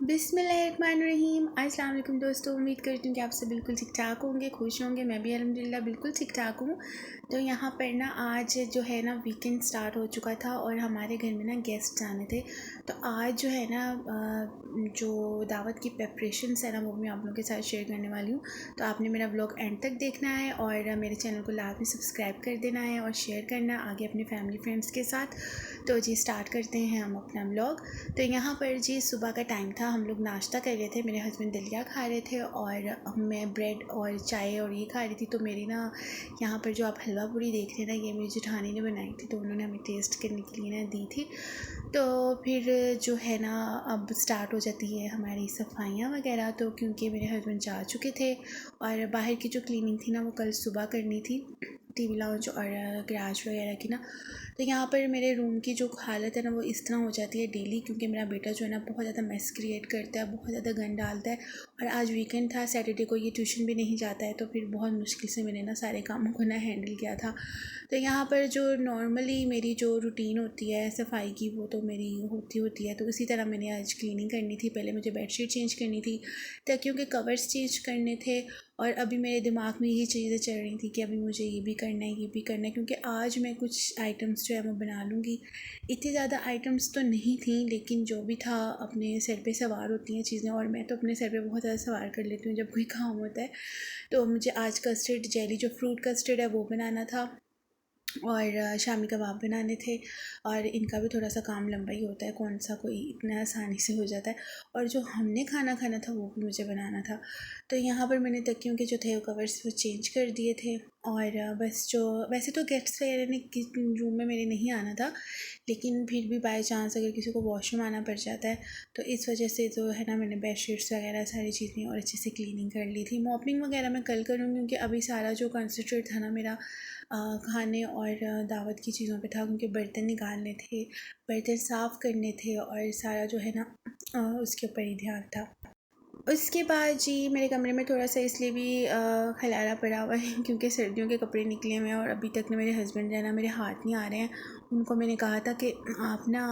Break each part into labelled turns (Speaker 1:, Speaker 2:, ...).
Speaker 1: बिस्मिल्लाहिर्रहमानिर्रहीम। अस्सलाम वालेकुम दोस्तों, उम्मीद करती हूँ कि आप सब बिल्कुल ठीक ठाक होंगे, खुश होंगे। मैं भी अल्हम्दुलिल्लाह बिल्कुल ठीक ठाक हूँ। तो यहाँ पर ना आज जो है ना वीकेंड स्टार्ट हो चुका था और हमारे घर में ना गेस्ट आने थे। तो आज जो है ना जो दावत की प्रेपरेशंस है ना वो मैं आप लोगों के साथ शेयर करने वाली हूँ। तो आपने मेरा व्लॉग एंड तक देखना है और मेरे चैनल को लाजमी सब्सक्राइब कर देना है और शेयर करना आगे अपने फैमिली फ्रेंड्स के साथ। तो जी स्टार्ट करते हैं हम अपना व्लॉग। तो यहाँ पर जी सुबह का टाइम था, हम लोग नाश्ता कर रहे थे। मेरे हस्बैंड दलिया खा रहे थे और मैं ब्रेड और चाय और ये खा रही थी। तो मेरी ना यहाँ पर जो आप हलवा पूरी देख रहे हैं ना, ये मेरी जेठानी ने बनाई थी, तो उन्होंने हमें टेस्ट करने के लिए ना दी थी। तो फिर जो है ना अब स्टार्ट हो जाती है हमारी सफाइयाँ वगैरह। तो क्योंकि मेरे हस्बैंड जा चुके थे और बाहर की जो क्लीनिंग थी ना वो कल सुबह करनी थी, टीवी लाउंज और गैराज वगैरह की ना। तो यहाँ पर मेरे रूम की जो हालत है ना वो इस तरह हो जाती है डेली, क्योंकि मेरा बेटा जो है ना बहुत ज़्यादा मेस क्रिएट करता है, बहुत ज़्यादा गंद डालता है। और आज वीकेंड था, सैटरडे को ये ट्यूशन भी नहीं जाता है, तो फिर बहुत मुश्किल से मैंने ना सारे कामों को ना हैंडल किया था। तो यहाँ पर जो नॉर्मली मेरी जो रूटीन होती है सफाई की वो तो मेरी होती है। तो इसी तरह मैंने आज क्लीनिंग करनी थी। पहले मुझे बेडशीट चेंज करनी थी, तकियों के कवर्स चेंज करने थे, और अभी मेरे दिमाग में यही चीज़ें चल रही थी कि अभी मुझे ये भी करना है, ये भी करना है, क्योंकि आज मैं कुछ आइटम्स जो है वो बना लूँगी। इतनी ज़्यादा आइटम्स तो नहीं थी, लेकिन जो भी था अपने सर पे सवार होती हैं चीज़ें, और मैं तो अपने सर पे बहुत ज़्यादा सवार कर लेती हूँ जब कोई काम होता है। तो मुझे आज कस्टर्ड जेली, जो फ्रूट कस्टर्ड है, वो बनाना था और शामी कबाब बनाने थे। और इनका भी थोड़ा सा काम लंबा ही होता है, कौन सा कोई इतना आसानी से हो जाता है। और जो हमने खाना खाना था वो भी मुझे बनाना था। तो यहाँ पर मैंने तकियों के जो थे वो कवर्स वो चेंज कर दिए थे। और बस जो वैसे तो गेस्ट्स वगैरह ने रूम में मेरे नहीं आना था, लेकिन फिर भी बाय चांस अगर किसी को वॉशरूम आना पड़ जाता है, तो इस वजह से जो है ना मैंने बेडशीट्स वगैरह सारी चीज़ें और अच्छे से क्लीनिंग कर ली थी। मॉपिंग वगैरह मैं कल करूँगी, क्योंकि अभी सारा जो कंसंट्रेट था ना मेरा खाने और दावत की चीज़ों पे था, क्योंकि बर्तन निकालने थे, बर्तन साफ़ करने थे और सारा जो है ना उसके ऊपर ही ध्यान था। उसके बाद जी मेरे कमरे में थोड़ा सा इसलिए भी खलारा पड़ा हुआ है क्योंकि सर्दियों के कपड़े निकले हुए हैं और अभी तक ना मेरे हस्बैंड जो है ना मेरे हाथ नहीं आ रहे हैं। उनको मैंने कहा था कि आप ना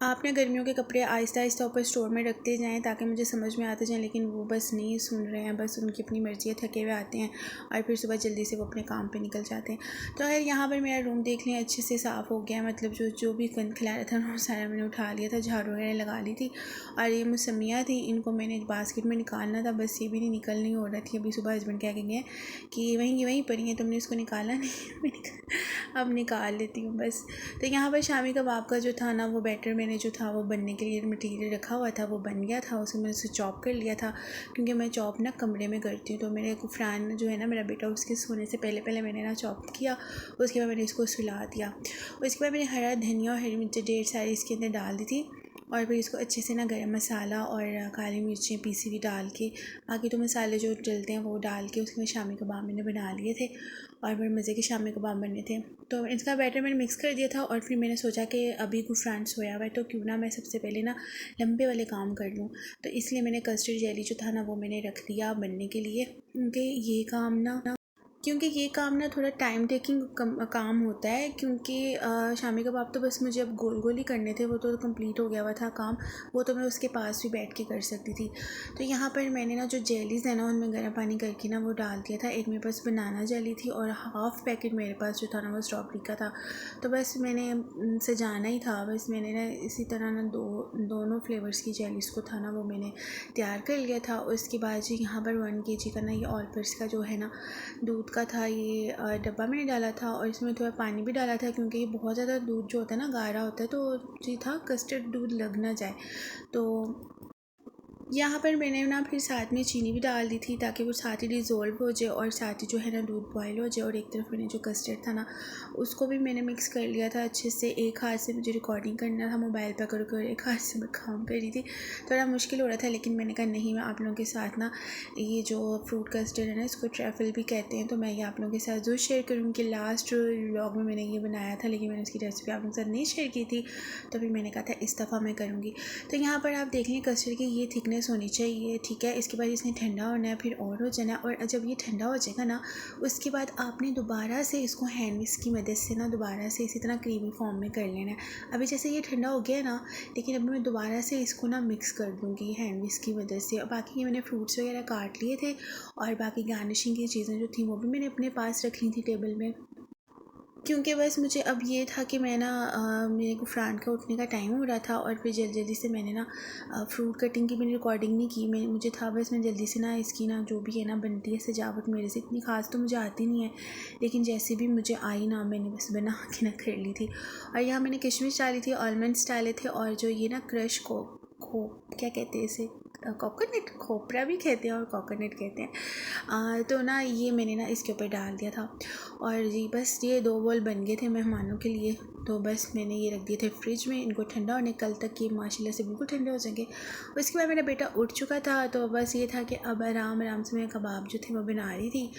Speaker 1: गर्मियों के कपड़े आहिस्ता आहिस्ता ऊपर स्टोर में रखते जाएं ताकि मुझे समझ में आते जाएं, लेकिन वो बस नहीं सुन रहे हैं। बस उनकी अपनी मर्जी है, थके हुए आते हैं और फिर सुबह जल्दी से वो अपने काम पे निकल जाते हैं। तो अगर यहाँ पर मेरा रूम देख लें अच्छे से साफ़ हो गया, मतलब जो जो भी गंद खिलाया था वो सारा मैंने उठा लिया था, झाड़ू वगैरह लगा ली थी। और ये मौसमियाँ थी, इनको मैंने बास्केट में निकालना था, बस ये भी नहीं निकल नहीं हो रही थी। अभी सुबह हस्बैंड कह के गए कि वहीं पर ही है, तुमने इसको निकाला नहीं। अब निकाल लेती हूँ बस। तो यहाँ पर शामी कबाब का जो था ना वो बैटर मैंने जो था वो बनने के लिए मटेरियल रखा हुआ था, वो बन गया था। उसे मैंने उसे चॉप कर लिया था, क्योंकि मैं चॉप ना कमरे में करती हूँ। तो मेरे कुफरान जो है ना मेरा बेटा, उसके सोने से पहले पहले मैंने ना चॉप किया। उसके बाद मैंने इसको सुला दिया। उसके बाद मैंने हरा धनिया और हरी मिर्ची ढेर सारी इसके अंदर डाल दी थी, और फिर इसको अच्छे से ना गरम मसाला और काली मिर्चें पीसी हुई डाल के, बाकी तो मसाले जो डलते हैं वो डाल के उसमें शामी कबाब मैंने बना लिए थे और बड़े मज़े के शामी कबाब बने थे। तो इसका बैटर मैंने मिक्स कर दिया था और फिर मैंने सोचा कि अभी गुफरान सोया हुआ है तो क्यों ना मैं सबसे पहले ना लंबे वाले काम कर लूँ। तो इसलिए मैंने कस्टर्ड जेली जो था ना वो मैंने रख दिया बनने के लिए, क्योंकि ये काम ना थोड़ा टाइम टेकिंग काम होता है। क्योंकि शामी कबाब तो बस मुझे अब गोल गोल ही करने थे, वो तो कंप्लीट हो गया हुआ था काम, वो तो मैं उसके पास भी बैठ के कर सकती थी। तो यहाँ पर मैंने ना जो जेलीज़ है ना उनमें गर्म पानी करके ना वो डाल दिया था। एक मेरे पास बनाना जेली थी और हाफ़ पैकेट मेरे पास जो था ना वो स्ट्रॉबेरी का था। तो बस मैंने सजाना ही था, बस मैंने ना इसी तरह ना दोनों फ्लेवर्स की जेलीज़ को था ना वो मैंने तैयार कर लिया था। उसके बाद जी यहाँ पर 1 kg का ना ये ऑल पर्स का जो है ना दूध का था, ये डब्बा मैंने डाला था और इसमें थोड़ा पानी भी डाला था, क्योंकि ये बहुत ज़्यादा दूध जो होता है ना गाढ़ा होता है, तो जी था कस्टर्ड दूध लग ना जाए। तो यहाँ पर मैंने ना फिर साथ में चीनी भी डाल दी थी ताकि वो साथ ही डिज़ोल्व हो जाए और साथ ही जो है ना दूध बॉयल हो जाए। और एक तरफ मैंने जो कस्टर्ड था ना उसको भी मैंने मिक्स कर लिया था अच्छे से। एक हाथ से मुझे रिकॉर्डिंग करना था मोबाइल पर कर एक हाथ से मैं काम कर रही थी, थोड़ा मुश्किल हो रहा था, लेकिन मैंने कहा नहीं, मैं आप लोगों के साथ ना ये जो फ्रूट कस्टर्ड है ना इसको ट्रैफल भी कहते हैं, तो मैं ये आप लोगों के साथ ज़रूर शेयर करूँगी। लास्ट व्लॉग में मैंने ये बनाया था, लेकिन मैंने उसकी रेसिपी आप लोगों के साथ नहीं शेयर की थी, तो फिर मैंने कहा था इस दफ़ा मैं करूँगी। तो यहाँ पर आप देख लें कस्टर्ड की ये थिकनेस थिकनेस होनी चाहिए, ठीक है। इसके बाद इसने ठंडा होना है, फिर और हो जाना है। और जब ये ठंडा हो जाएगा ना, उसके बाद आपने दोबारा से इसको हैंड विस्क की मदद से ना दोबारा से इसी तरह क्रीमी फॉर्म में कर लेना है। अभी जैसे ये ठंडा हो गया है ना, लेकिन अभी मैं दोबारा से इसको ना मिक्स कर दूँगी हैंड विस्क की मदद से। और बाकी ये मैंने फ्रूट्स वगैरह काट लिए थे और बाकी गार्निशिंग की चीज़ें जो थी वो भी मैंने अपने पास रख ली थी टेबल में, क्योंकि बस मुझे अब ये था कि मैं ना मेरे को फ्रान का उठने का टाइम हो रहा था और फिर जल्दी से मैंने ना फ्रूट कटिंग की मैंने रिकॉर्डिंग नहीं की। मैं मुझे था बस मैं जल्दी से ना इसकी ना जो भी है ना बनती है सजावट, मेरे से इतनी ख़ास तो मुझे आती नहीं है, लेकिन जैसे भी मुझे आई ना मैंने बस बना के ना कर ली थी। और यहाँ मैंने किशमिश डाली थी, आलमंड्स डाले थे और जो ये ना क्रश को क्या कहते हैं इसे, कोकोनट, खोपरा भी कहते हैं और कोकोनट कहते हैं। तो ना ये मैंने ना इसके ऊपर डाल दिया था। और जी बस ये 2 बॉल बन गए थे मेहमानों के लिए, तो बस मैंने ये रख दिए थे फ्रिज में इनको ठंडा होने, कल तक ये माशाल्लाह से बिल्कुल ठंडे हो जाएंगे। उसके बाद मेरा बेटा उठ चुका था, तो बस ये था कि अब आराम आराम से मैं कबाब जो थे वो बना रही थी।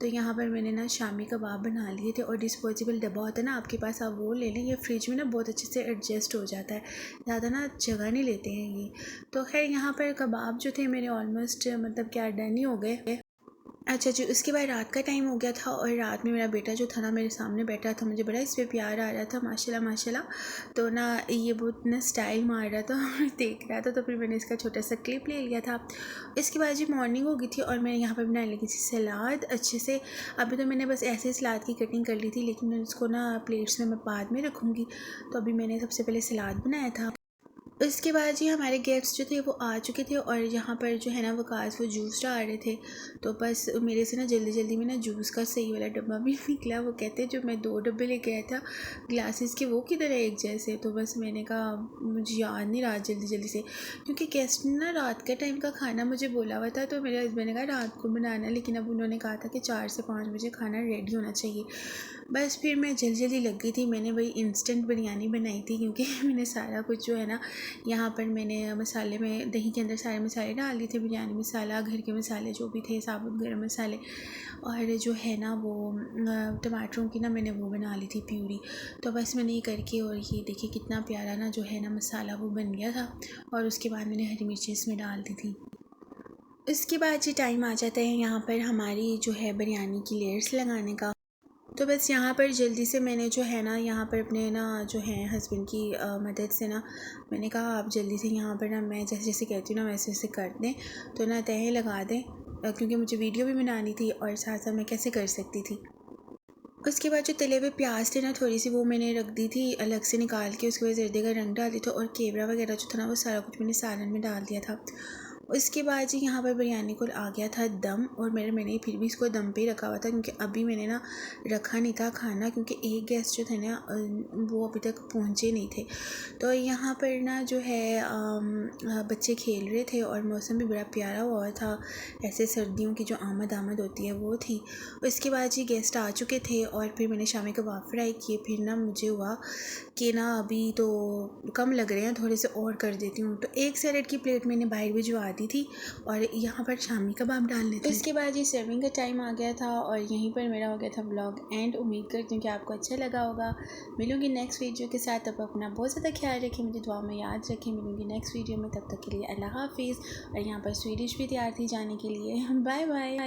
Speaker 1: तो यहाँ पर मैंने ना शामी कबाब बना लिए थे और डिस्पोजेबल डब्बा होता है ना आपके पास, आप वो ले लें, ये फ्रिज में ना बहुत अच्छे से एडजस्ट हो जाता है, ज़्यादा ना जगह नहीं लेते हैं ये। तो खैर यहाँ पर कबाब जो थे मेरे ऑलमोस्ट मतलब क्या डन ही हो गए। अच्छा जी, उसके बाद रात का टाइम हो गया था और रात में मेरा बेटा जो था ना मेरे सामने बैठा था, मुझे बड़ा इस पर प्यार आ रहा था माशाल्लाह माशाल्लाह। तो ना ये बहुत ना स्टाइल मार रहा था और देख रहा था, तो फिर मैंने इसका छोटा सा क्लिप ले लिया था। इसके बाद जी मॉर्निंग हो गई थी और मैंने यहाँ पर बनाने लगी थी सलाद अच्छे से। अभी तो मैंने बस ऐसे ही सलाद की कटिंग कर ली थी, लेकिन मैं उसको ना प्लेट्स में मैं बाद में रखूँगी। तो अभी मैंने सबसे पहले सलाद बनाया था। उसके बाद जी हमारे गेस्ट जो थे वो आ चुके थे और यहाँ पर जो है ना वकास वो जूस डाल रहे थे। तो बस मेरे से ना जल्दी में ना जूस का सही वाला डब्बा भी निकला। वो कहते हैं जो मैं 2 डब्बे लेके आया था ग्लासेस के, वो किधर है एक जैसे। तो बस मैंने कहा मुझे याद नहीं रहा जल्दी से, क्योंकि गेस्ट ने ना रात के टाइम का खाना मुझे बोला हुआ था। तो मेरे हस्बैंड ने कहा रात को बनाना, लेकिन अब उन्होंने कहा था कि 4 से 5 बजे खाना रेडी होना चाहिए। बस फिर मैं जल्दी लग गई थी, मैंने वही इंस्टेंट बिरयानी बनाई थी, क्योंकि मैंने सारा कुछ जो है ना यहाँ पर मैंने मसाले में दही के अंदर सारे मसाले डाल दिए थे, बिरयानी मसाला, घर के मसाले जो भी थे, साबुत गरम मसाले, और जो है ना वो टमाटरों की ना मैंने वो बना ली थी प्यूरी। तो बस मैंने ये करके, और ये देखिए कितना प्यारा ना जो है ना मसाला वो बन गया था। और उसके बाद मैंने हरी मिर्ची इसमें डाल दी थी। उसके बाद जी टाइम आ जाता है यहाँ पर हमारी जो है बिरयानी की लेयर्स लगाने का। तो बस यहाँ पर जल्दी से मैंने जो है ना यहाँ पर अपने ना जो है हस्बैंड की मदद से ना मैंने कहा आप जल्दी से यहाँ पर ना मैं जैसे जैसे कहती हूँ ना वैसे वैसे कर दें, तो ना तय लगा दें, क्योंकि मुझे वीडियो भी बनानी थी और साथ साथ मैं कैसे कर सकती थी। उसके बाद जो तले हुए प्याज थे ना थोड़ी सी वो मैंने रख दी थी अलग से निकाल के, उसके बाद जर्दे का रंग डाल दिया था और केवड़ा वगैरह जो था ना वो सारा कुछ मैंने सालन में डाल दिया था। उसके बाद जी यहाँ पर बिरयानी को आ गया था दम, और मैंने फिर भी इसको दम पे ही रखा हुआ था, क्योंकि अभी मैंने ना रखा नहीं था खाना, क्योंकि एक गेस्ट जो थे ना वो अभी तक पहुँचे नहीं थे। तो यहाँ पर ना जो है बच्चे खेल रहे थे और मौसम भी बड़ा प्यारा हुआ था, ऐसे सर्दियों की जो आमद होती है वो थी। उसके बाद जी गेस्ट आ चुके थे और फिर मैंने शामी कबाब फ्राई किए। फिर ना मुझे हुआ कि ना अभी तो कम लग रहे हैं, थोड़े से और कर देती हूँ, तो एक सैलेड की प्लेट मैंने बाहर भिजवा दी थी और यहाँ पर शामी कबाब डाल लेते हैं। इसके बाद ये सर्विंग का टाइम आ गया था और यहीं पर मेरा हो गया था व्लॉग एंड। उम्मीद करती हूँ कि आपको अच्छा लगा होगा। मिलूँगी नेक्स्ट वीडियो के साथ, तब अपना बहुत ज़्यादा ख्याल रखें, मुझे दुआ में याद रखें। मिलूँगी नेक्स्ट वीडियो में, तब तक के लिए अल्लाह हाफिज़। और यहाँ पर स्वीडिश भी तैयार थी जाने के लिए। Bye bye.